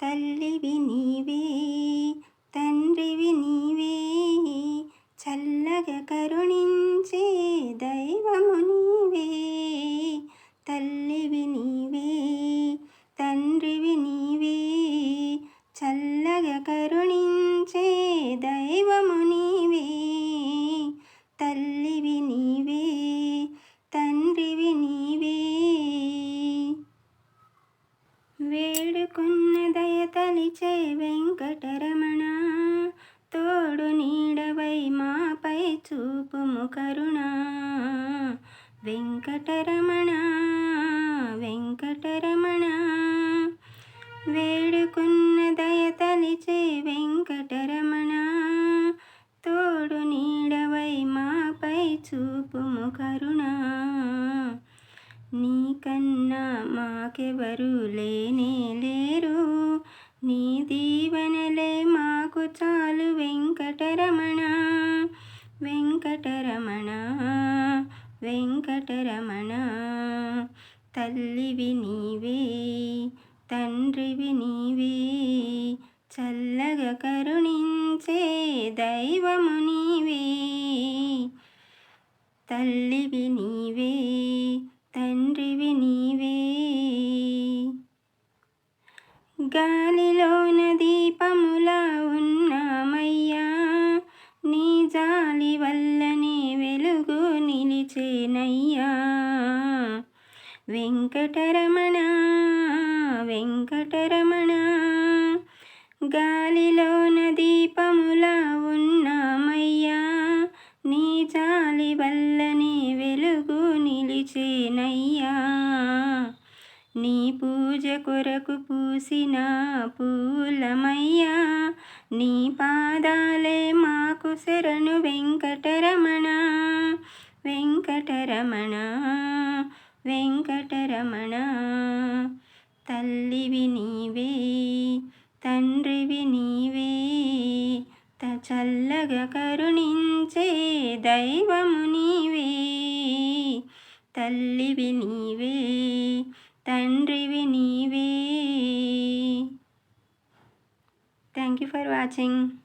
తల్లివి నీవే తండ్రివి నీవే చల్లగా కరుణించే దైవము నీవే. తల్లివి నీవే తండ్రివి నీవే చల్లగా కరుణించే దైవము నీవే. తల్లివి నీవే తండ్రివి నీవే. వేడుకున్న దయ తలిచే వెంకటరమణ తోడు నీడవై మాపై చూపుము కరుణ. వెంకటరమణ వెంకటరమణ వేడుకున్న దయ తలిచే వెంకటరమణ తోడు నీడవై మాపై చూపుము కరుణ. నీకన్నా మాకెవరు లేనే లేరు, నీ దీవెనలే మాకు చాలు వెంకటరమణ. వెంకటరమణ వెంకటరమణ తల్లివి నీవే తండ్రివి నీవే చల్లగా కరుణించే దైవము నీవే. తల్లివి నీవే తండ్రివి నీవే. గాలిలోన దీపములా ఉన్నామయ్యా, నీ జాలి వల్లనే వెలుగు నిలిచేనయ్యా. వెంకటరమణ వెంకటరమణ గాలిలోన దీపములా ఉన్నామయ్యా, నీ జాలి వల్లనే వెలుగు నిలిచేనయ్యా. నీ పూజ కొరకు పూసిన పూలమయ్యా, నీ పాదాలే మాకు శరణు వెంకటరమణ. వెంకటరమణ వెంకటరమణ తల్లివి నీవే తండ్రివి నీవే చల్లగా కరుణించే దైవము నీవే. తల్లివి నీవే తండ్రివి నీవే. Thank you for watching.